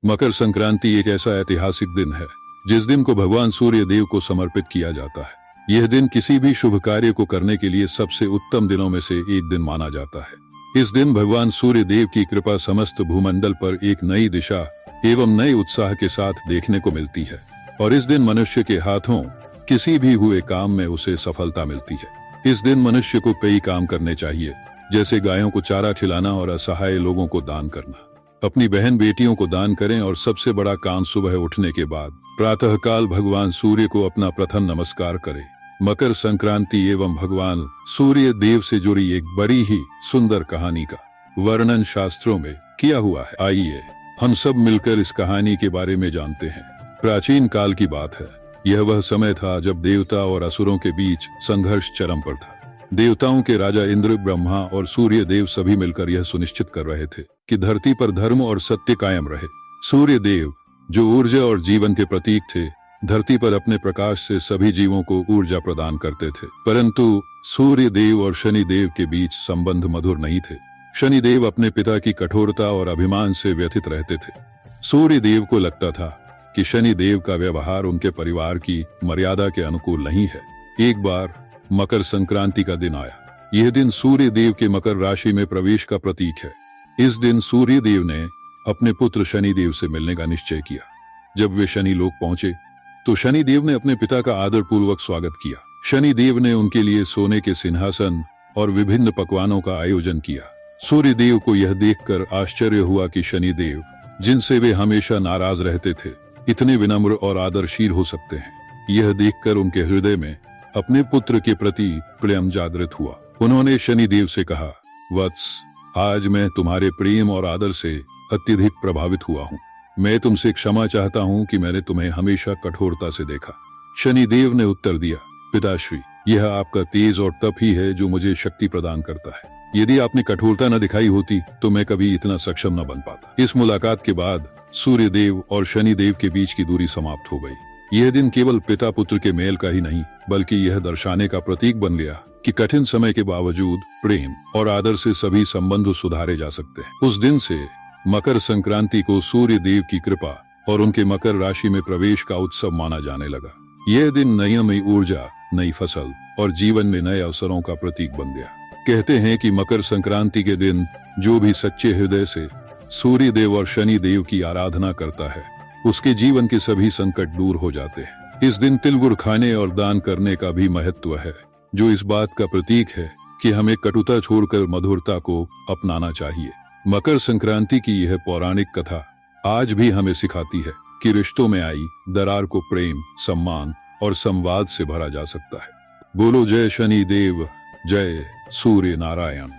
मकर संक्रांति एक ऐसा ऐतिहासिक दिन है जिस दिन को भगवान सूर्य देव को समर्पित किया जाता है। यह दिन किसी भी शुभ कार्य को करने के लिए सबसे उत्तम दिनों में से एक दिन माना जाता है। इस दिन भगवान सूर्य देव की कृपा समस्त भूमंडल पर एक नई दिशा एवं नए उत्साह के साथ देखने को मिलती है और इस दिन मनुष्य के हाथों किसी भी हुए काम में उसे सफलता मिलती है। इस दिन मनुष्य को कई काम करने चाहिए, जैसे गायों को चारा खिलाना और असहाय लोगों को दान करना। अपनी बहन बेटियों को दान करें और सबसे बड़ा काम सुबह उठने के बाद प्रातःकाल भगवान सूर्य को अपना प्रथम नमस्कार करें। मकर संक्रांति एवं भगवान सूर्य देव से जुड़ी एक बड़ी ही सुंदर कहानी का वर्णन शास्त्रों में किया हुआ है। आइए हम सब मिलकर इस कहानी के बारे में जानते हैं। प्राचीन काल की बात है। यह वह समय था जब देवता और असुरों के बीच संघर्ष चरम पर था। देवताओं के राजा इंद्र, ब्रह्मा और सूर्य देव सभी मिलकर यह सुनिश्चित कर रहे थे कि धरती पर धर्म और सत्य कायम रहे। सूर्य देव, जो ऊर्जा और जीवन के प्रतीक थे, धरती पर अपने प्रकाश से सभी जीवों को ऊर्जा प्रदान करते थे। परंतु सूर्य देव और शनि देव के बीच संबंध मधुर नहीं थे। शनि देव अपने पिता की कठोरता और अभिमान से व्यथित रहते थे। सूर्य देव को लगता था कि शनि देव का व्यवहार उनके परिवार की मर्यादा के अनुकूल नहीं है। एक बार मकर संक्रांति का दिन आया। यह दिन सूर्य देव के मकर राशि में प्रवेश का प्रतीक है। इस दिन सूर्य देव ने अपने पुत्र शनि देव से मिलने का निश्चय किया। जब वे शनि लोक पहुंचे तो शनि देव ने अपने पिता का आदर पूर्वक स्वागत किया। शनि देव ने उनके लिए सोने के सिंहासन और विभिन्न पकवानों का आयोजन किया। सूर्य देव को यह देखकर आश्चर्य हुआ कि शनि देव, जिनसे वे हमेशा नाराज रहते थे, इतने विनम्र और आदरशील हो सकते हैं। यह देखकर उनके हृदय में अपने पुत्र के प्रति प्रेम जागृत हुआ। उन्होंने शनि देव से कहा, वत्स, आज मैं तुम्हारे प्रेम और आदर से अत्यधिक प्रभावित हुआ हूँ। मैं तुमसे क्षमा चाहता हूँ कि मैंने तुम्हें हमेशा कठोरता से देखा। शनि देव ने उत्तर दिया, पिताश्री, यह आपका तेज और तप ही है जो मुझे शक्ति प्रदान करता है। यदि आपने कठोरता न दिखाई होती तो मैं कभी इतना सक्षम न बन पाता। इस मुलाकात के बाद सूर्य देव और शनि देव के बीच की दूरी समाप्त हो गई। यह दिन केवल पिता पुत्र के मेल का ही नहीं, बल्कि यह दर्शाने का प्रतीक बन गया कि कठिन समय के बावजूद प्रेम और आदर से सभी संबंध सुधारे जा सकते हैं। उस दिन से मकर संक्रांति को सूर्य देव की कृपा और उनके मकर राशि में प्रवेश का उत्सव माना जाने लगा। यह दिन नई ऊर्जा, नई फसल और जीवन में नए अवसरों का प्रतीक बन गया। कहते हैं कि मकर संक्रांति के दिन जो भी सच्चे हृदय से सूर्य देव और शनि देव की आराधना करता है, उसके जीवन के सभी संकट दूर हो जाते हैं। इस दिन तिल गुड़ खाने और दान करने का भी महत्व है, जो इस बात का प्रतीक है कि हमें कटुता छोड़कर मधुरता को अपनाना चाहिए। मकर संक्रांति की यह पौराणिक कथा आज भी हमें सिखाती है कि रिश्तों में आई दरार को प्रेम, सम्मान और संवाद से भरा जा सकता है। बोलो जय शनि देव, जय सूर्य नारायण।